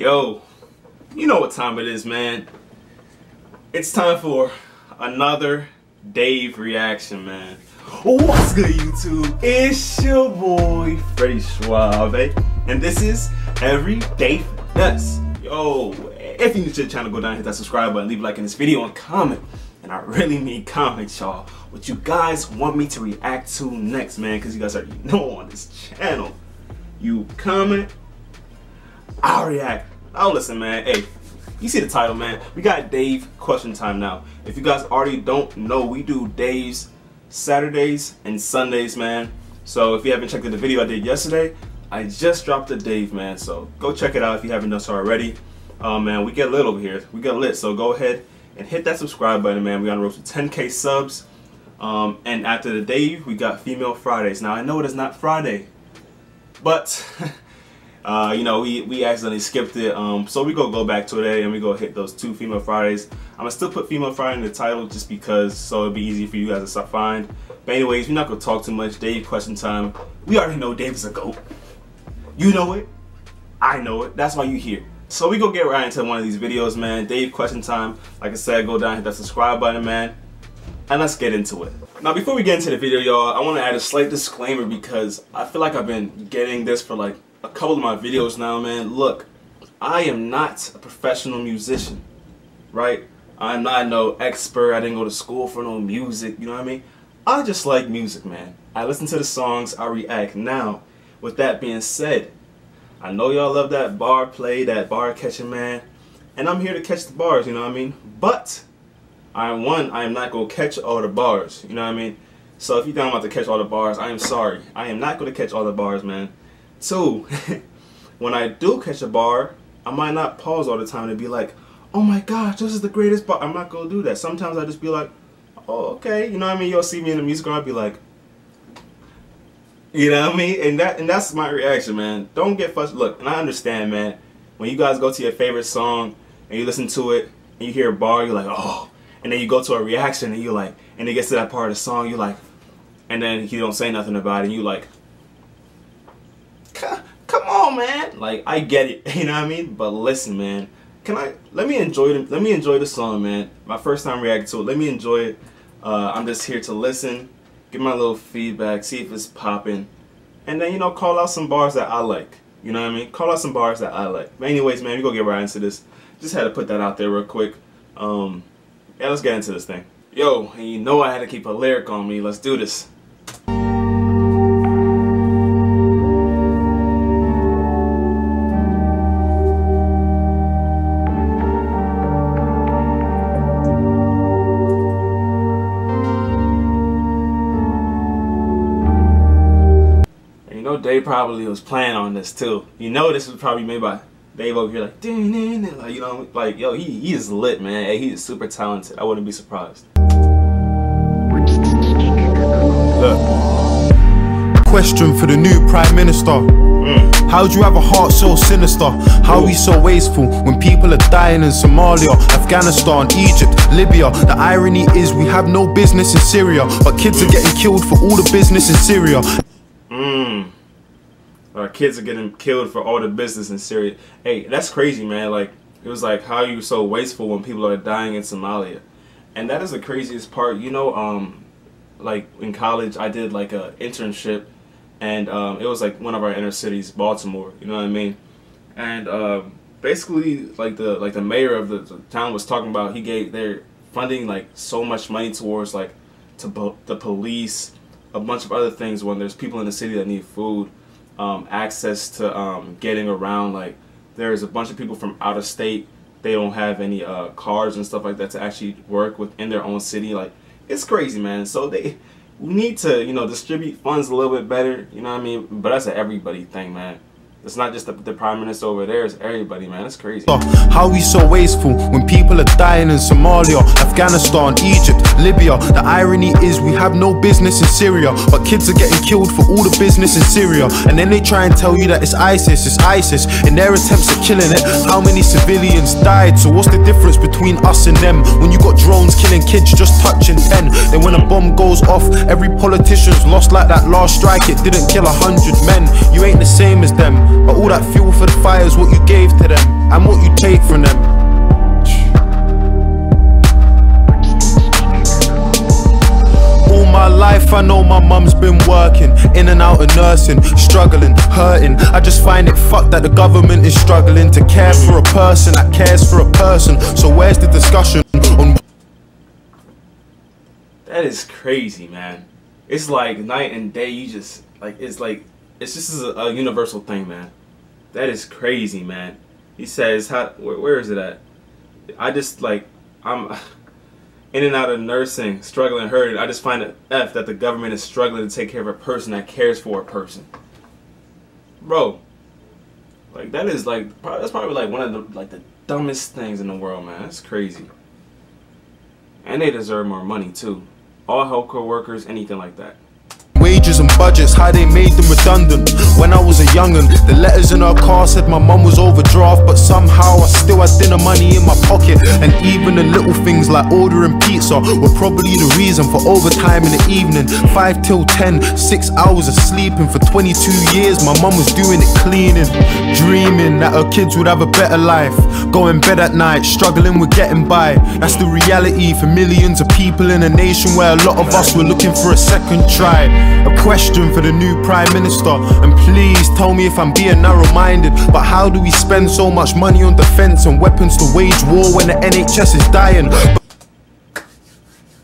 Yo, you know what time it is, man. It's time for another Dave reaction, man. What's good, YouTube? It's your boy, Freddy Suave, and this is Everyday Finesse. Yo, if you're new to the channel, go down and hit that subscribe button, leave a like in this video, and comment. And I really mean comment, y'all. What you guys want me to react to next, man, because you guys already know on this channel. You comment, I'll react. Oh, listen, man. Hey, you see the title, man. We got Dave question time now. If you guys already don't know, we do Dave's Saturdays and Sundays, man. So if you haven't checked out the video I did yesterday, I just dropped a Dave, man. So go check it out if you haven't done so already. Man, we get lit over here. We get lit. So go ahead and hit that subscribe button, man. We're on the road to 10K subs. And after the Dave, we got Female Fridays. Now I know it is not Friday, but you know, we accidentally skipped it. So we go back to it and we go hit those 2 Female Fridays. I'm gonna still put Female Friday in the title just because, so it'd be easy for you guys to find. But anyways, we're not gonna talk too much. Dave question time. We already know Dave is a GOAT. You know it. I know it. That's why you here. So we go get right into one of these videos, man. Dave question time. Like I said, go down, hit that subscribe button, man. And let's get into it. Now, before we get into the video, y'all, I want to add a slight disclaimer because I feel like I've been getting this for like a couple of my videos now, man. Look, I am not a professional musician, right? I'm not no expert. I didn't go to school for no music, you know what I mean? I just like music, man. I listen to the songs, I react. Now, with that being said, I know y'all love that bar play, that bar catching, man. And I'm here to catch the bars, you know what I mean? But I am not going to catch all the bars, you know what I mean? So if you think I'm about to catch all the bars, I am sorry. I am not going to catch all the bars, man. 2, when I do catch a bar, I might not pause all the time and be like, oh my gosh, this is the greatest bar. I'm not going to do that. Sometimes I just be like, oh, okay. You know what I mean? You'll see me in the music and I'll be like, you know what I mean? And that's my reaction, man. Don't get frustrated. Look, and I understand, man. When you guys go to your favorite song and you listen to it and you hear a bar, you're like, oh. And then you go to a reaction and you're like, and it gets to that part of the song, you're like, and then he don't say nothing about it, and you like, come on, man. Like, I get it, you know what I mean? But listen, man, let me enjoy the song, man. My first time reacting to it, let me enjoy it. I'm just here to listen, give my little feedback, see if it's popping, and then, you know, call out some bars that I like, you know what I mean? Call out some bars that I like. But anyways, man, we gonna get right into this. Just had to put that out there real quick. Yeah, let's get into this thing. Yo, and you know I had to keep a lyric on me. Let's do this. And you know Dave probably was playing on this too. You know this was probably made by Dave over here, like, you know, like, yo, he is lit, man. Hey, he is super talented. I wouldn't be surprised. Look. Question for the new Prime Minister. How do you have a heart so sinister? How are we so wasteful when people are dying in Somalia, Afghanistan, Egypt, Libya? The irony is we have no business in Syria, but kids are getting killed for all the business in Syria. Our kids are getting killed for all the business in Syria. Hey, that's crazy, man. Like, it was like, how are you so wasteful when people are dying in Somalia? And that is the craziest part. You know, like in college, I did like a internship, and it was like one of our inner cities, Baltimore. You know what I mean? And basically, like the mayor of the town was talking about, they're funding like so much money towards like the police, a bunch of other things when there's people in the city that need food. Access to getting around. Like, there's a bunch of people from out of state, they don't have any cars and stuff like that to actually work within their own city. Like, it's crazy, man. So we need to, you know, distribute funds a little bit better, you know what I mean? But that's an everybody thing, man. It's not just the Prime Minister over there, it's everybody, man. It's crazy. How are we so wasteful when people are dying in Somalia, Afghanistan, Egypt, Libya? The irony is we have no business in Syria, but kids are getting killed for all the business in Syria. And then they try and tell you that it's ISIS in their attempts at killing it. How many civilians died? So what's the difference between us and them? When you got drones killing kids just touching 10, then when a bomb goes off, every politician's lost like that last strike. It didn't kill 100 men. You ain't the same as them. But all that fuel for the fires, what you gave to them and what you take from them. All my life I know my mum's been working, in and out of nursing, struggling, hurting. I just find it fucked that the government is struggling to care for a person that cares for a person. So where's the discussion on... That is crazy, man. It's like night and day. You just it's just a universal thing, man. That is crazy, man. He says, where is it at? I'm in and out of nursing, struggling, hurting. I just find it F that the government is struggling to take care of a person that cares for a person. Bro, like that's probably like one of the dumbest things in the world, man. That's crazy. And they deserve more money too. All healthcare workers, anything like that. Wages and budgets, how they made them redundant. When I was a young'un, the letters in her car said my mum was overdraft, but somehow I still had dinner money in my pocket. And even the little things like ordering pizza were probably the reason for overtime in the evening. 5 till 10, 6 hours of sleeping. For 22 years my mum was doing it cleaning, dreaming that her kids would have a better life, going bed at night, struggling with getting by. That's the reality for millions of people in a nation where a lot of us were looking for a second try. A question for the new Prime Minister, and please tell me if I'm being narrow-minded, but how do we spend so much money on defense and weapons to wage war when the NHS is dying?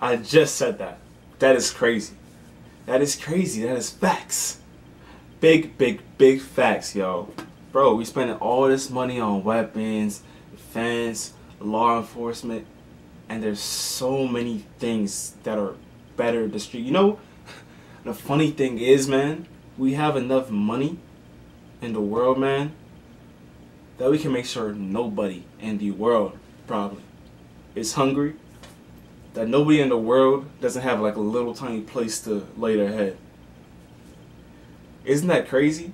I just said that. That is crazy. That is crazy. That is facts. Big facts, yo. Bro, we spending all this money on weapons, defense, law enforcement, and there's so many things that are better to street. You know, the funny thing is, man, we have enough money in the world, man, that we can make sure nobody in the world probably is hungry, that nobody in the world doesn't have like a little tiny place to lay their head. Isn't that crazy?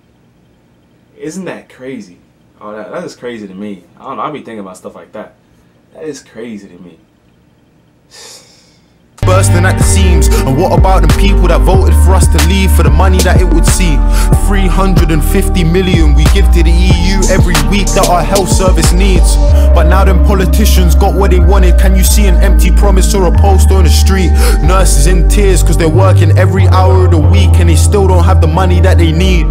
Isn't that crazy? Oh, that is crazy to me. I don't know, I be thinking about stuff like that. That is crazy to me. Bursting at the seams. And what about the people that voted for us to leave for the money that it would see? 350 million we give to the EU every week that our health service needs. But now them politicians got what they wanted. Can you see an empty promise or a poster on the street? Nurses in tears cause they're working every hour of the week and they still don't have the money that they need.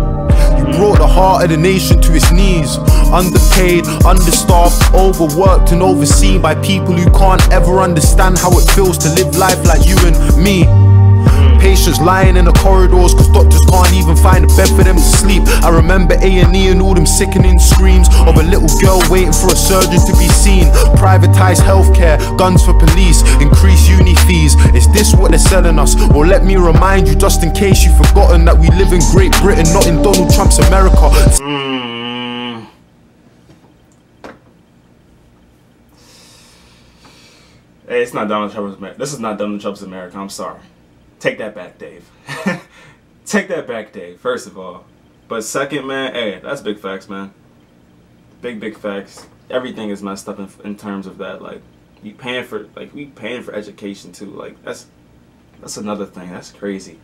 You brought the heart of the nation to its knees. Underpaid, understaffed, overworked and overseen by people who can't ever understand how it feels to live life like you and me. Patients lying in the corridors cause doctors can't even find a bed for them to sleep. I remember A&E and all them sickening screams of a little girl waiting for a surgeon to be seen. Privatized healthcare, guns for police, increased uni fees. Is this what they're selling us? Well, let me remind you, just in case you've forgotten, that we live in Great Britain, not in Donald Trump's America. Hey, it's not Donald Trump's America. This is not Donald Trump's America. I'm sorry. Take that back, Dave. Take that back, Dave, first of all. But second, man, hey, that's big facts, man. Big facts. Everything is messed up in terms of that. Like, we paying for education too. Like, that's another thing. That's crazy.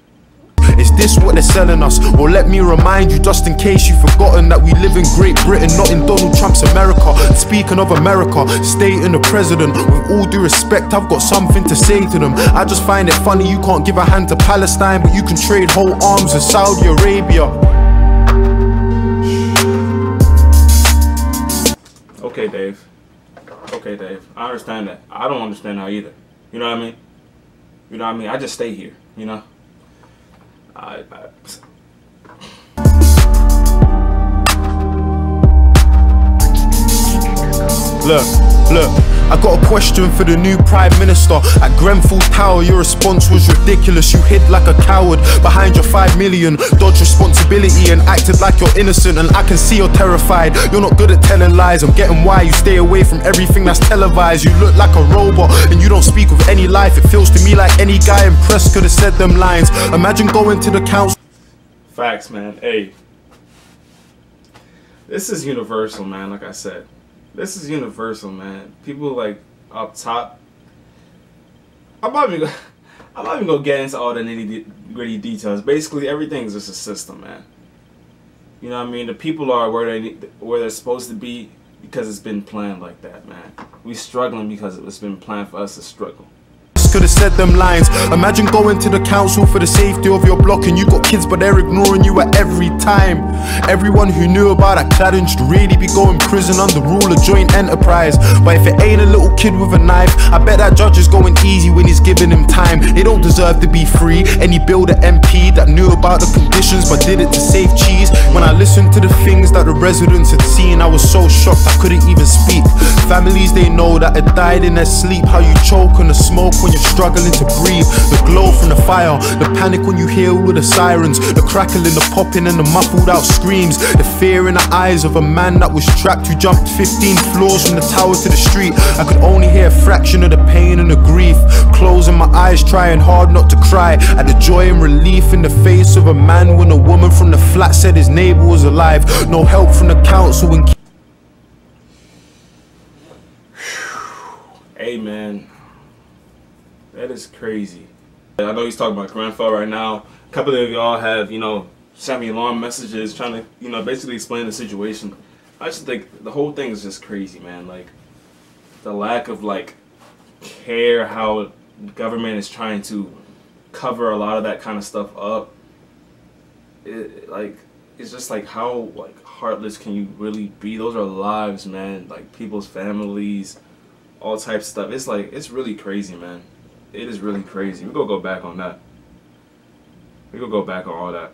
Is this what they're selling us? Well, let me remind you, just in case you've forgotten, that we live in Great Britain, not in Donald Trump's America. Speaking of America, state and the president, with all due respect, I've got something to say to them. I just find it funny you can't give a hand to Palestine, but you can trade whole arms with Saudi Arabia. Okay, Dave. Okay, Dave. I understand that. I don't understand how either. You know what I mean? You know what I mean? I just stay here, you know? Look, I got a question for the new Prime Minister. At Grenfell Tower, your response was ridiculous. You hid like a coward behind your 5 million, dodged responsibility and acted like you're innocent. And I can see you're terrified. You're not good at telling lies. I'm getting why you stay away from everything that's televised. You look like a robot and you don't speak with any life. It feels to me like any guy in press could have said them lines. Imagine going to the council. Facts, man. Hey, this is universal, man. Like I said, this is universal, man. People like up top. I'm not even gonna get into all the nitty-gritty details. Basically, everything's just a system, man. You know what I mean? The people are where they're supposed to be because it's been planned like that, man. We struggling because it's been planned for us to struggle. Could have said them lines. Imagine going to the council for the safety of your block and you got kids but they're ignoring you at every time. Everyone who knew about that cladding should really be going prison under rule of joint enterprise. But if it ain't a little kid with a knife, I bet that judge is going easy when he's giving him time. They don't deserve to be free. Any builder MP that knew about the conditions but did it to save cheese. When I listened to the things that the residents had seen, I was so shocked I couldn't even speak. Families they know that had died in their sleep. How you choke on the smoke when you're struggling to breathe. The glow from the fire, the panic when you hear all the sirens, the crackling, the popping and the muffled out screams. The fear in the eyes of a man that was trapped who jumped 15 floors from the tower to the street. I could only hear a fraction of the pain and the grief. Closing my eyes, trying hard not to cry at the joy and relief in the face of a man when a woman from the flat said his neighbor was alive. No help from the council and hey man, that is crazy. I know he's talking about Grenfell right now. A couple of y'all have, you know, sent me long messages trying to, you know, basically explain the situation. I just think the whole thing is just crazy, man. Like, the lack of, like, care how the government is trying to cover a lot of that kind of stuff up. It's just like, how, like, heartless can you really be? Those are lives, man. Like, people's families, all types of stuff. It's like, it's really crazy, man. It is really crazy. We're gonna go back on that. We're gonna go back on all that.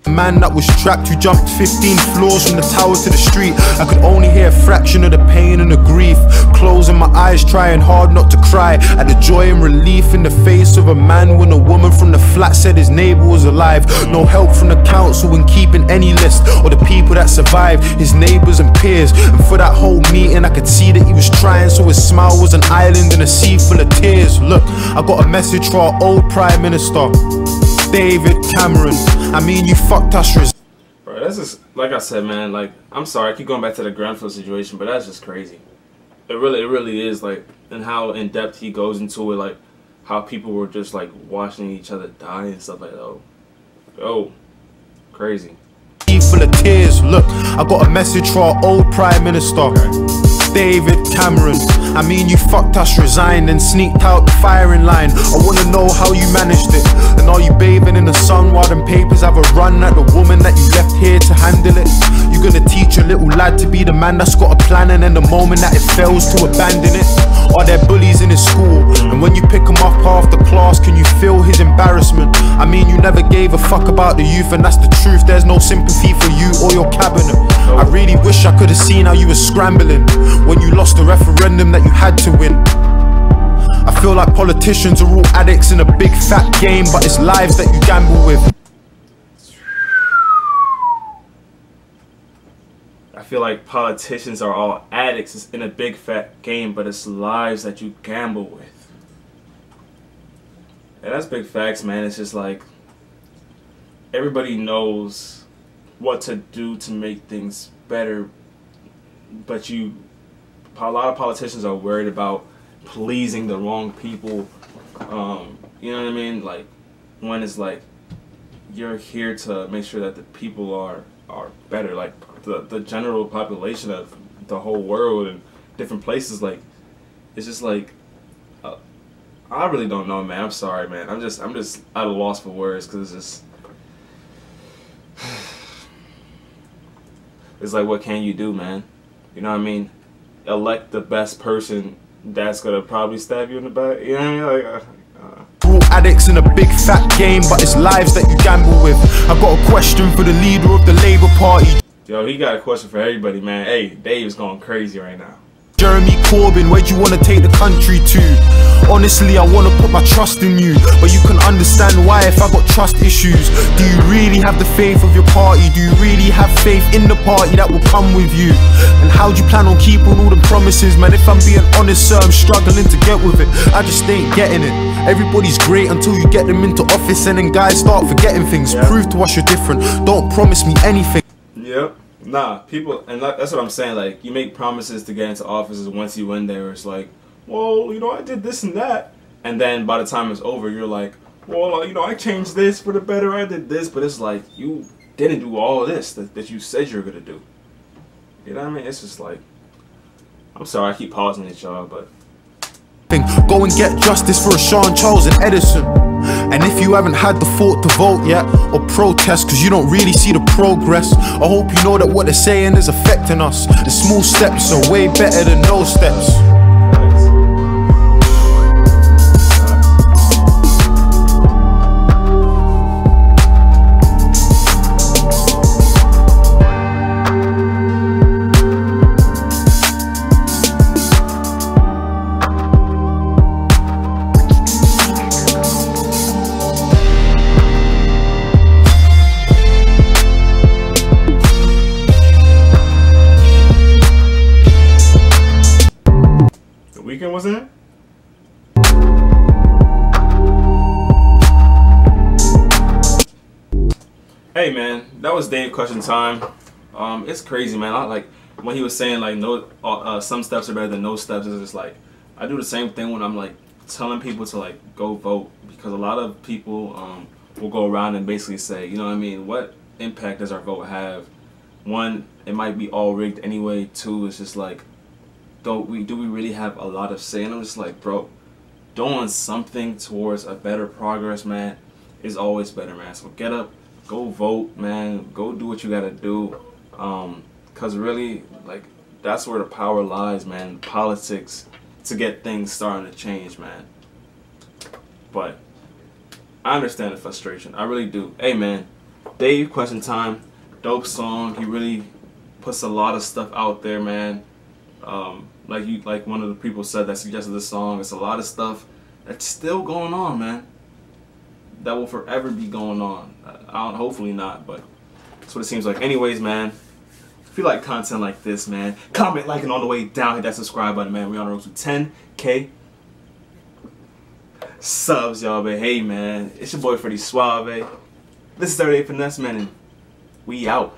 A man that was trapped who jumped 15 floors from the tower to the street. I could only hear a fraction of the pain and the grief. Closing my eyes, trying hard not to cry at the joy and relief in the face of a man when a woman from the flat said his neighbor was alive. No help from the council in keeping any list or the people that survived, his neighbors and peers. And for that whole meeting I could see that he was trying, so his smile was an island in a sea full of tears. Look, I got a message for our old Prime Minister, David Cameron. I mean, you fucked us. Bro, that's just, like I said, man, like, I'm sorry, I keep going back to the Grenfell situation, but that's just crazy. It really is, like, and how in depth he goes into it, like, how people were just, like, watching each other die and stuff like that. Oh, crazy. Full of tears. Look, I got a message for our old Prime Minister, David Cameron. I mean, you fucked us, resigned and sneaked out the firing line. I wanna know how you managed it. And are you bathing in the sun while them papers have a run at the woman that you left here to handle it? You gonna teach your little lad to be the man that's got a plan, and then the moment that it fails to abandon it? Are there bullies in his school? And when you pick him up after class, can you feel his embarrassment? I mean, you never gave a fuck about the youth, and that's the truth. There's no sympathy for you or your cabinet. I really wish I could have seen how you were scrambling when you lost the referendum that you had to win. I feel like politicians are all addicts in a big fat game, but it's lives that you gamble with. I feel like politicians are all addicts in a big fat game, but it's lives that you gamble with. And that's big facts, man. It's just like, everybody knows what to do to make things better, but a lot of politicians are worried about pleasing the wrong people. You know what I mean? Like, when it's like, you're here to make sure that the people are better, like the general population of the whole world and different places. Like, it's just like, I really don't know, man. I'm sorry, man. I'm just at a loss for words, because it's just, it's like, what can you do, man? You know what I mean? Elect the best person that's gonna probably stab you in the back. You know what I mean? Like, All addicts in a big fat game, but it's lives that you gamble with. I got a question for the leader of the Labour Party. Yo, he got a question for everybody, man. Hey, Dave's going crazy right now. Jeremy Corbyn, where'd you want to take the country to? Honestly, I want to put my trust in you, but you can understand why if I got trust issues. Do you really have the faith of your party? Do you really have faith in the party that will come with you? And how do you plan on keeping all the promises, man? If I'm being honest, sir, I'm struggling to get with it. I just ain't getting it. Everybody's great until you get them into office, and then guys start forgetting things. Prove to us you're different. Don't promise me anything. Yep. Nah, people, and that's what I'm saying. Like, you make promises to get into offices, once you win there, it's like, well, you know, I did this and that. And then by the time it's over, you're like, well, you know, I changed this for the better, I did this. But it's like, you didn't do all this that you said you were gonna do. You know what I mean? It's just like, I'm sorry I keep pausing at y'all, but go and get justice for a Sean Charles and Edison. And if you haven't had the thought to vote yet or protest cause you don't really see the progress, I hope you know that what they're saying is affecting us. The small steps are way better than no steps. Weekend was in? Hey man, that was Dave question time. It's crazy, man. I like when he was saying like no, some steps are better than no steps. It's just like I do the same thing when I'm like telling people to like go vote, because a lot of people will go around and basically say, you know what I mean, what impact does our vote have? One, it might be all rigged anyway. Two, it's just like, do we really have a lot of say? And I'm just like, bro, doing something towards a better progress, man, is always better, man. So get up, go vote, man. Go do what you gotta do, cause really, like, that's where the power lies, man. Politics, to get things starting to change, man. But I understand the frustration, I really do. Hey man, Dave question time, dope song. He really puts a lot of stuff out there, man. Like one of the people said that suggested this song, it's a lot of stuff that's still going on, man, that will forever be going on. Hopefully not, but that's what it seems like. Anyways, man, if you like content like this, man, comment, like, and on the way down, hit that subscribe button, man. We on the road to 10K subs, y'all. But hey, man, it's your boy Freddy Suave. This is EverydayFinesse, man, and we out.